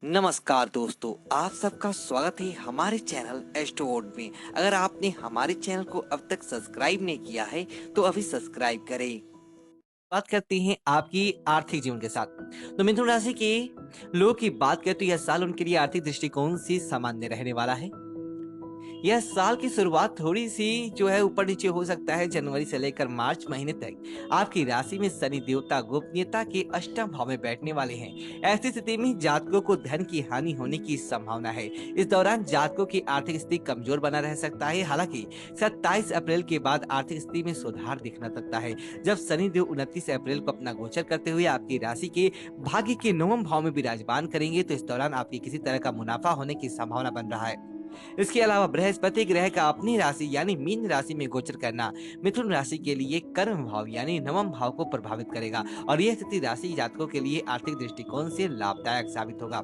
नमस्कार दोस्तों, आप सबका स्वागत है हमारे चैनल एस्ट्रोवर्ड में। अगर आपने हमारे चैनल को अब तक सब्सक्राइब नहीं किया है तो अभी सब्सक्राइब करें। बात करते हैं आपकी आर्थिक जीवन के साथ। तो मिथुन राशि के लोगों की बात करें तो यह साल उनके लिए आर्थिक दृष्टिकोण से सामान्य रहने वाला है। यह साल की शुरुआत थोड़ी सी जो है ऊपर नीचे हो सकता है। जनवरी से लेकर मार्च महीने तक आपकी राशि में शनि देवता गोपनीयता के अष्टम भाव में बैठने वाले हैं। ऐसी स्थिति में जातकों को धन की हानि होने की संभावना है। इस दौरान जातकों की आर्थिक स्थिति कमजोर बना रह सकता है। हालांकि 27 अप्रैल के बाद आर्थिक स्थिति में सुधार दिखना सकता है, जब शनि देव 29 अप्रैल को अपना गोचर करते हुए आपकी राशि के भाग्य के नवम भाव में विराजमान करेंगे। तो इस दौरान आपकी किसी तरह का मुनाफा होने की संभावना बन रहा है। इसके अलावा बृहस्पति ग्रह का अपनी राशि यानी मीन राशि में गोचर करना मिथुन राशि के लिए कर्म भाव यानी नवम भाव को प्रभावित करेगा, और यह स्थिति राशि जातकों के लिए आर्थिक दृष्टिकोण से लाभदायक साबित होगा।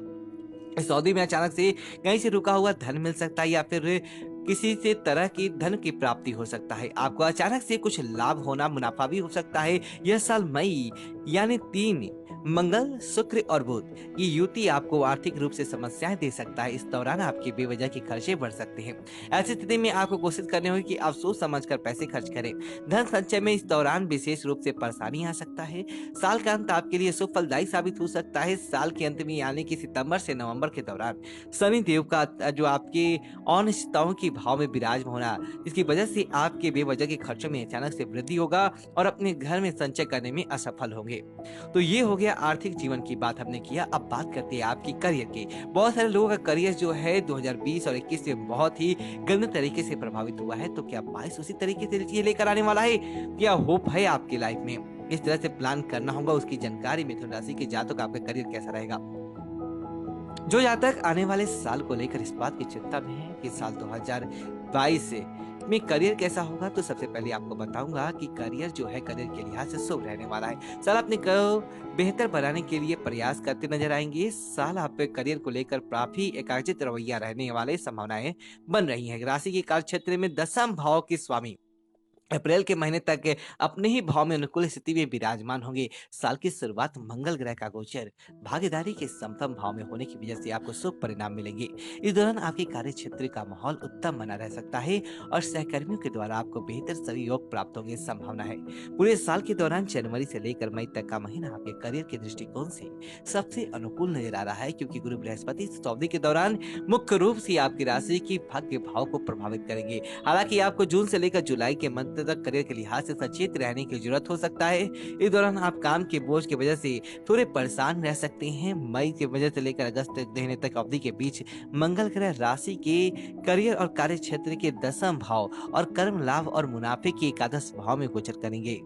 इस अवधि में अचानक से कहीं से रुका हुआ धन मिल सकता है, या फिर किसी से तरह की धन की प्राप्ति हो सकता है। आपको अचानक से कुछ लाभ होना, मुनाफा भी हो सकता है। यह साल मई यानी 3 मंगल, शुक्र और बुध की युति आपको आर्थिक रूप से समस्याएं दे सकता है। इस दौरान आपके बेवजह के खर्चे बढ़ सकते हैं। ऐसी स्थिति में आपको कोशिश करनी होगी कि आप सोच समझकर पैसे खर्च करें। धन संचय में इस दौरान विशेष रूप से परेशानी आ सकता है। साल का अंत आपके लिए शुभ फलदायी साबित हो सकता है। साल के अंत में यानी कि सितंबर से नवंबर के दौरान शनि देव का जो आपके अनिश्चितताओं के भाव में विराजमान होना, जिसकी वजह से आपके बेवजह के खर्चों में अचानक से वृद्धि होगा और अपने घर में संचय करने में असफल होंगे। तो ये हो गया आर्थिक जीवन की बात हमने किया। अब बात करते हैं आपकी करियर की। बहुत सारे लोगों का करियर जो है 2020 और 21 से बहुत ही गंदे तरीके से प्रभावित हुआ है। तो क्या 22 उसी तरीके से ये लेकर आने वाला है? क्या होप है आपकी लाइफ में? इस तरह से प्लान करना होगा, उसकी जानकारी मिथुन राशि के जातक आपका करियर कैसा रहेगा। जो जातक आने वाले साल को लेकर इस बात की चिंता में है कि साल 2022 से में करियर कैसा होगा, तो सबसे पहले आपको बताऊंगा कि करियर जो है करियर के लिहाज से शुभ रहने वाला है। साल अपने को बेहतर बनाने के लिए प्रयास करते नजर आएंगे। इस साल आप करियर को लेकर काफी एकाग्रचित रवैया रहने वाले संभावनाएं बन रही है। राशि के कार्य क्षेत्र में दसम भाव के स्वामी अप्रैल के महीने तक अपने ही भाव में अनुकूल स्थिति में विराजमान होंगे। साल की शुरुआत मंगल ग्रह का गोचर भागीदारी के समतम भाव में होने की वजह से आपको शुभ परिणाम मिलेंगे। इस दौरान आपके कार्य क्षेत्र का माहौल उत्तम बना रह सकता है और सहकर्मियों के द्वारा आपको बेहतर सहयोग प्राप्त होने की संभावना है। पूरे साल के दौरान जनवरी से लेकर मई तक का महीना आपके करियर के दृष्टिकोण से सबसे अनुकूल नजर आ रहा है, क्योंकि गुरु बृहस्पति इस अवधि के दौरान मुख्य रूप से आपकी राशि की भाग्य भाव को प्रभावित करेंगे। हालांकि आपको जून से लेकर जुलाई के मध्य तक करियर के लिहाज से सचेत रहने की जरूरत हो सकता है। इस दौरान आप काम के बोझ की वजह से थोड़े परेशान रह सकते हैं। मई की वजह से लेकर अगस्त महीने तक अवधि के बीच मंगल ग्रह राशि के करियर और कार्य क्षेत्र के दसम भाव और कर्म लाभ और मुनाफे के एकादश भाव में गोचर करेंगे,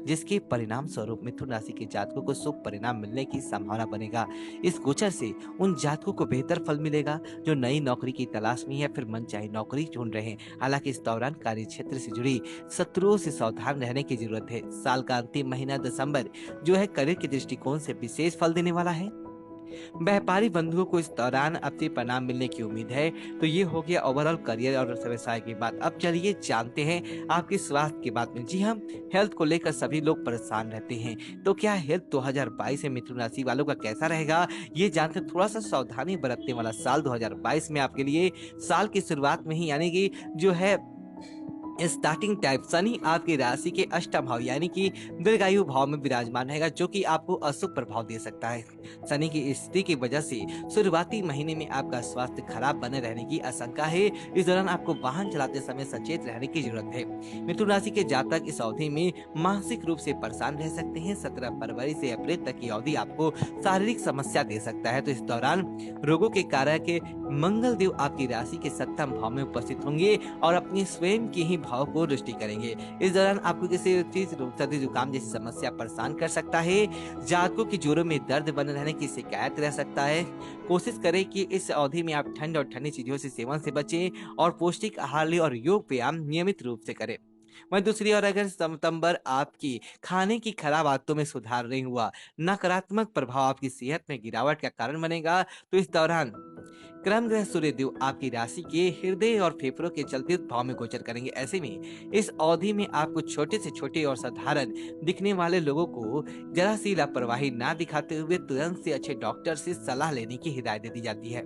जिसके परिणाम स्वरूप मिथुन राशि के जातकों को शुभ परिणाम मिलने की संभावना बनेगा। इस गोचर से उन जातकों को बेहतर फल मिलेगा जो नई नौकरी की तलाश में या फिर मनचाही नौकरी ढूंढ रहे हैं। हालांकि इस दौरान कार्य क्षेत्र से जुड़ी शत्रुओं से सावधान रहने की जरूरत है। साल का अंतिम महीना दिसंबर जो है करियर के दृष्टिकोण से विशेष फल देने वाला है। व्यापारी बंधुओं को इस दौरान अच्छे परिणाम मिलने की उम्मीद है। तो ये हो गया ओवरऑल करियर और व्यवसाय की बात। अब चलिए जानते हैं आपके स्वास्थ्य की बात में। जी हाँ, हेल्थ को लेकर सभी लोग परेशान रहते हैं। तो क्या हेल्थ 2022 में मिथुन राशि वालों का कैसा रहेगा, ये जानकर थोड़ा सा सावधानी बरतने वाला साल 2022 में आपके लिए साल की शुरुआत में ही यानी कि जो है स्टार्टिंग टाइप शनि आपकी राशि के अष्टम भाव यानी कि दीर्घायु भाव में विराजमान रहेगा, जो कि आपको अशुभ प्रभाव दे सकता है। शनि की स्थिति की वजह से शुरुआती महीने में आपका स्वास्थ्य खराब बने रहने की आशंका है। इस दौरान आपको वाहन चलाते समय सचेत रहने की जरूरत है। मिथुन राशि के जातक इस अवधि में मानसिक रूप से परेशान रह सकते हैं। 17 फरवरी से अप्रैल तक की अवधि आपको शारीरिक समस्या दे सकता है। तो इस दौरान रोगों के कारक मंगल देव आपकी राशि के सप्तम भाव में उपस्थित होंगे और अपनी स्वयं की ही भाव को दृष्टि करेंगे। इस दौरान आपको किसी चीज सर्दी जुकाम जैसी समस्या परेशान कर सकता है। जातकों की जोड़ों में दर्द बने रहने की शिकायत रह सकता है। कोशिश करें कि इस अवधि में आप ठंड और ठंडी चीजों से सेवन से बचें और पौष्टिक आहार लें और योग व्यायाम नियमित रूप से करें। वहीं दूसरी ओर अगर सितंबर आपकी खाने की खराब आदतों में सुधार नहीं हुआ, नकारात्मक प्रभाव आपकी सेहत में गिरावट का कारण बनेगा। तो इस दौरान क्रम ग्रह सूर्यदेव आपकी राशि के हृदय और फेफड़ों के चलते भाव में गोचर करेंगे। ऐसे में इस अवधि में आपको छोटे से छोटे और साधारण दिखने वाले लोगों को जरा सी लापरवाही ना दिखाते हुए तुरंत से अच्छे डॉक्टर से सलाह लेने की हिदायत दे दी जाती है।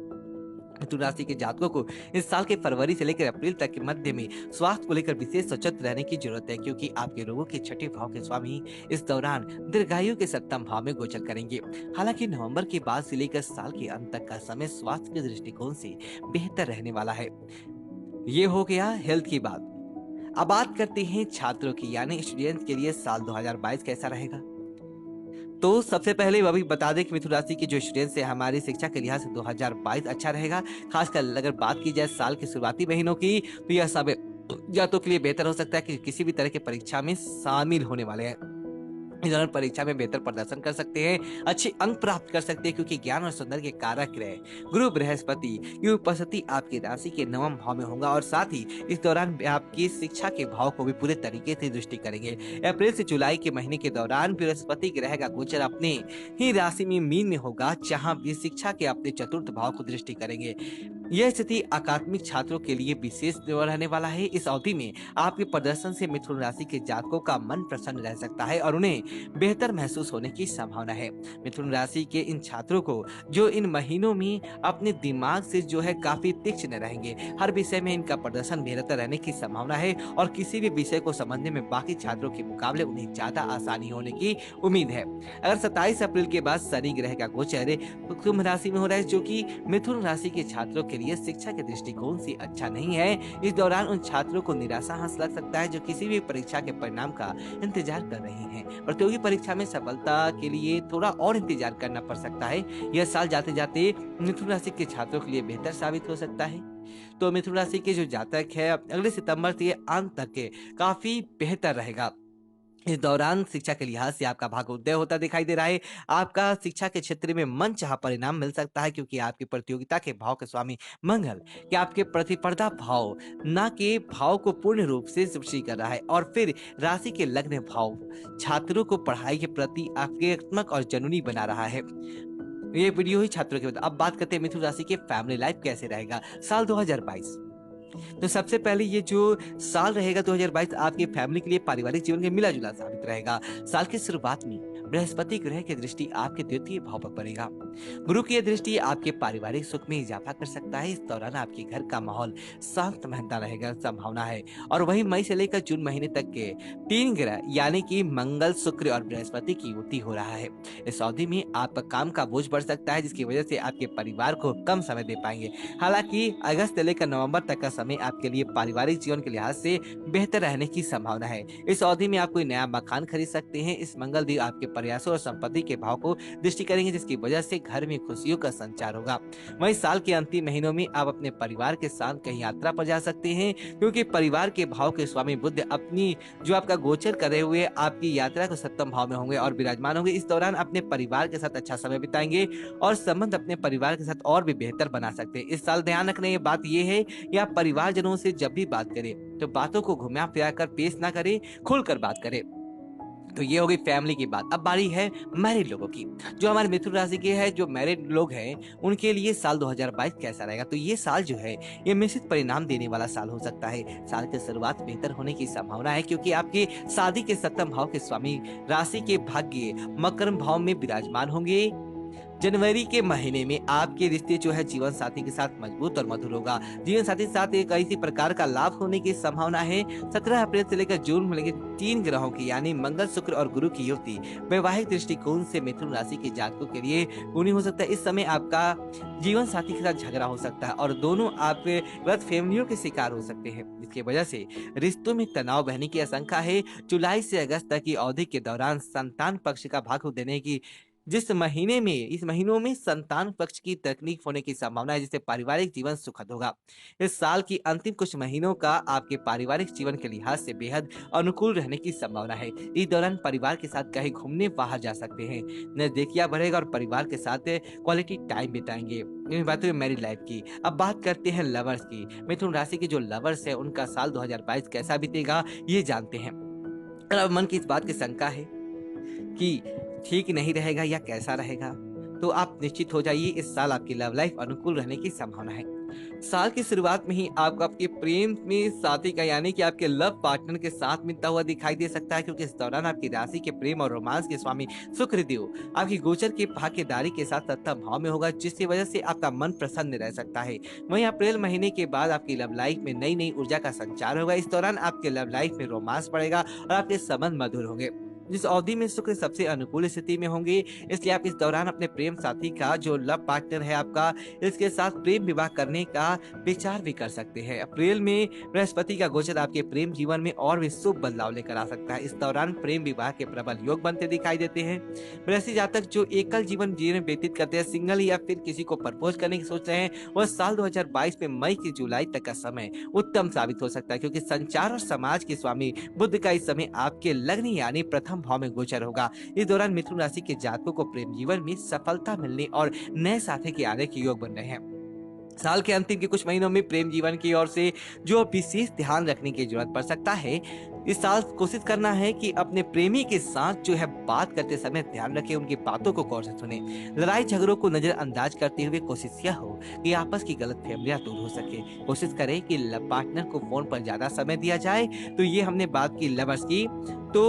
मिथुन राशि के जातकों को इस साल के फरवरी से लेकर अप्रैल तक के मध्य में स्वास्थ्य को लेकर विशेष सचेत रहने की जरूरत है, क्योंकि आपके रोगों के छठे भाव के स्वामी इस दौरान दीर्घायु के सप्तम भाव में गोचर करेंगे। हालांकि नवंबर के बाद से लेकर साल के अंत तक का समय स्वास्थ्य के दृष्टिकोण से बेहतर रहने वाला है। ये हो गया हेल्थ की बात। अब बात करते हैं छात्रों की, यानी स्टूडेंट्स के लिए साल 2022 कैसा रहेगा। तो सबसे पहले वह भी बता दें कि मिथुन राशि के जो स्टूडेंट्स है, हमारी शिक्षा के लिहाज से 2022 अच्छा रहेगा। खासकर अगर बात की जाए साल के शुरुआती महीनों की, तो यह समय जातकों के लिए बेहतर हो सकता है कि किसी भी तरह की परीक्षा में शामिल होने वाले हैं। इस दौरान परीक्षा में बेहतर प्रदर्शन कर सकते हैं, अच्छे अंक प्राप्त कर सकते हैं, क्योंकि ज्ञान और सौंदर्य के कारक ग्रह गुरु बृहस्पति की उपस्थिति आपकी राशि के नवम भाव में होगा और साथ ही इस दौरान आपकी शिक्षा के भाव को भी पूरे तरीके से दृष्टि करेंगे। अप्रैल से जुलाई के महीने के दौरान बृहस्पति ग्रह का गोचर अपने ही राशि में मीन में होगा, जहां भी शिक्षा के अपने चतुर्थ भाव को दृष्टि करेंगे। यह स्थिति अकादमिक छात्रों के लिए विशेष रहने वाला है। इस अवधि में आपके प्रदर्शन से मिथुन राशि के जातकों का मन प्रसन्न रह सकता है और उन्हें बेहतर महसूस होने की संभावना है। मिथुन राशि के इन छात्रों को जो इन महीनों में अपने दिमाग से जो है काफी तीक्ष्ण रहेंगे, हर विषय में इनका प्रदर्शन बेहतर रहने की संभावना है और किसी भी विषय को समझने में बाकी छात्रों के मुकाबले उन्हें ज्यादा आसानी होने की उम्मीद है। अगर 27 अप्रैल के बाद शनि ग्रह का गोचर कुंभ राशि में हो रहा है, जो कि मिथुन राशि के छात्रों के लिए शिक्षा के दृष्टिकोण से अच्छा नहीं है। इस दौरान उन छात्रों को निराशा हाथ लग सकता है जो किसी भी परीक्षा के परिणाम का इंतजार कर रहे हैं। प्रतियोगी परीक्षा में सफलता के लिए थोड़ा और इंतजार करना पड़ सकता है। यह साल जाते जाते मिथुन राशि के छात्रों के लिए बेहतर साबित हो सकता है। तो मिथुन राशि के जो जातक है, अगले सितंबर से अंत तक के काफी बेहतर रहेगा। इस दौरान शिक्षा के लिहाज से आपका भाग्योदय होता दिखाई दे रहा है। आपका शिक्षा के क्षेत्र में मनचाहा परिणाम मिल सकता है, क्योंकि आपकी प्रतियोगिता के भाव के स्वामी मंगल कि आपके प्रतिस्पर्धा भाव न के भाव को पूर्ण रूप से सृष्टि कर रहा है और फिर राशि के लग्न भाव छात्रों को पढ़ाई के प्रति आक्रामक और जुनूनी बना रहा है। ये वीडियो ही छात्रों के बाद। अब बात करते हैं मिथुन राशि के फैमिली लाइफ कैसे रहेगा साल 2022। तो सबसे पहले ये जो साल रहेगा 2022 आपकी फैमिली के लिए पारिवारिक जीवन के मिला जुला साबित रहेगा। साल की शुरुआत में बृहस्पति ग्रह की दृष्टि आपके द्वितीय भाव पर पड़ेगा। गुरु की दृष्टि आपके पारिवारिक सुख में इजाफा कर सकता है। इस दौरान आपके घर का माहौल शांत महता रहेगा संभावना है। और वही मई से लेकर जून महीने तक के 3 ग्रह यानी कि मंगल, शुक्र और बृहस्पति की युति हो रहा है। इस अवधि में आपका काम का बोझ बढ़ सकता है, जिसकी वजह से आपके परिवार को कम समय दे पाएंगे। हालांकि अगस्त से लेकर नवंबर तक का समय आपके लिए पारिवारिक जीवन के लिहाज से बेहतर रहने की संभावना है। इस अवधि में आप कोई नया मकान खरीद सकते हैं। इस मंगल देव आपके प्रयासों और संपत्ति के भाव को दृष्टि करेंगे, जिसकी वजह से घर में खुशियों का संचार होगा। वहीं साल के अंतिम महीनों में आप अपने परिवार के साथ कहीं यात्रा पर जा सकते हैं, क्योंकि परिवार के भाव के स्वामी बुध अपनी जो आपका गोचर करे हुए आपकी यात्रा को सप्तम भाव में होंगे और विराजमान होंगे। इस दौरान अपने परिवार के साथ अच्छा समय बिताएंगे और संबंध अपने परिवार के साथ और भी बेहतर बना सकते हैं। इस साल ध्यान रखने की बात यह है कि आप परिवारजनों से जब भी बात करें तो बातों को घुमा फिरा कर पेश ना करें, खुलकर बात करें। तो ये हो गई फैमिली की बात। अब बारी है मैरिड लोगों की। जो हमारे मिथुन राशि के हैं, जो मैरिड लोग हैं, उनके लिए साल 2022 कैसा रहेगा। तो ये साल जो है ये मिश्रित परिणाम देने वाला साल हो सकता है। साल की शुरुआत बेहतर होने की संभावना है, क्योंकि आपके शादी के सप्तम भाव के स्वामी राशि के भाग्य मकर भाव में विराजमान होंगे। जनवरी के महीने में आपके रिश्ते जो है जीवन साथी के साथ मजबूत और मधुर होगा। जीवन साथी के साथ एक ऐसी प्रकार का लाभ होने की संभावना है। 17 अप्रैल से लेकर जून में 3 ग्रहों की यानी मंगल, शुक्र और गुरु की युति वैवाहिक दृष्टिकोण से मिथुन राशि के जातकों के लिए गुणी हो सकता है। इस समय आपका जीवन साथी के साथ झगड़ा हो सकता है और दोनों आपके गलत फहमियों के शिकार हो सकते हैं, जिसकी वजह से रिश्तों में तनाव बहने की आशंका है। जुलाई से अगस्त तक की अवधि के दौरान संतान पक्ष का भाग देने की इस महीनों में संतान पक्ष की तकलीफ होने की संभावना है, जिससे पारिवारिक जीवन सुखद होगा। इस साल की अंतिम कुछ महीनों का आपके पारिवारिक जीवन के लिहाज से बेहद अनुकूल रहने की संभावना है। इस दौरान परिवार के साथ कहीं घूमने बाहर जा सकते हैं, नजदीकियां बढ़ेगा और परिवार के साथ क्वालिटी टाइम बिताएंगे। इन बातों में मैरिड लाइफ की। अब बात करते हैं लवर्स की। मिथुन राशि के जो लवर्स है उनका साल 2022 कैसा बीतेगा ये जानते हैं। अब मन की इस बात की शंका है कि ठीक नहीं रहेगा या कैसा रहेगा, तो आप निश्चित हो जाइए, इस साल आपकी लव लाइफ अनुकूल रहने की संभावना है। साल की शुरुआत में ही आपको आपके प्रेम में साथी का यानी कि आपके लव पार्टनर के साथ मिलता हुआ दिखाई दे सकता है, क्योंकि इस दौरान आपकी राशि के प्रेम और रोमांस के स्वामी शुक्र देव आपकी गोचर की भाग्यदारी के साथ सत्ता भाव में होगा, जिसकी वजह से आपका मन प्रसन्न रह सकता है। वहीं अप्रैल महीने के बाद आपकी लव लाइफ में नई नई ऊर्जा का संचार होगा। इस दौरान आपके लव लाइफ में रोमांस बढ़ेगा और आपके संबंध मधुर होंगे। जिस अवधि में शुक्र सबसे अनुकूल स्थिति में होंगे, इसलिए आप इस दौरान अपने प्रेम साथी का जो लव पार्टनर है आपका, इसके साथ प्रेम विवाह करने का विचार भी कर सकते हैं। अप्रैल में बृहस्पति का गोचर आपके प्रेम जीवन में और भी शुभ बदलाव लेकर आ सकता है। इस दौरान प्रेम विवाह के प्रबल योग बनते दिखाई देते हैं। वृश्चिक जातक जो एकल जीवन व्यतीत करते हैं, सिंगल या फिर किसी को प्रपोज करने की सोच रहे हैं, वह साल 2022 में मई से जुलाई तक का समय उत्तम साबित हो सकता है, क्योंकि संचार और समाज के स्वामी बुध का इस समय आपके लग्न यानी प्रथम भाव में गोचर होगा। इस दौरान मिथुन राशि के जातकों को प्रेम जीवन में सफलता मिलने और नए साथी के आने के योग बन रहे हैं। साल के अंतिम के कुछ महीनों में प्रेम जीवन की ओर से जो विशेष ध्यान रखने की जरूरत पड़ सकता है। इस साल कोशिश करना है कि अपने प्रेमी के साथ जो है बात करते समय ध्यान रखें, उनकी बातों को गौर से सुने। लड़ाई झगड़ों को नजरअंदाज करते हुए कोशिश यह हो कि आपस की गलतफहमियां दूर हो सके। कोशिश करें कि पार्टनर को फोन पर ज्यादा समय दिया जाए। तो ये हमने बात की लवर्स की। तो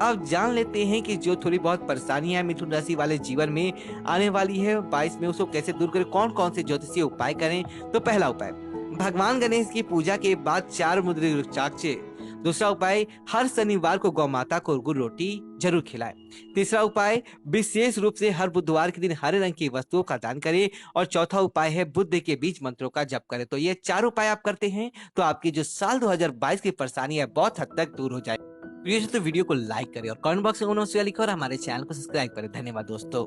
अब जान लेते हैं कि जो थोड़ी बहुत परेशानियां मिथुन राशि वाले जीवन में आने वाली है 22 में, उसको कैसे दूर करें, कौन कौन से ज्योतिषीय उपाय करें। तो पहला उपाय, भगवान गणेश की पूजा के बाद 4 मुद्रिक रुद्राक्ष। दूसरा उपाय, हर शनिवार को गौ माता को गुड़ रोटी जरूर खिलाएं। तीसरा उपाय, विशेष रूप से हर बुधवार के दिन हरे रंग की वस्तुओं का दान करें। और चौथा उपाय है बुद्ध के बीज मंत्रों का जप करें। तो ये 4 उपाय आप करते हैं तो आपकी जो साल 2022 की परेशानी है बहुत हद तक दूर हो जाए। तो वीडियो को लाइक करें और कमेंट बॉक्स में लिखो और हमारे चैनल को सब्सक्राइब करें। धन्यवाद दोस्तों।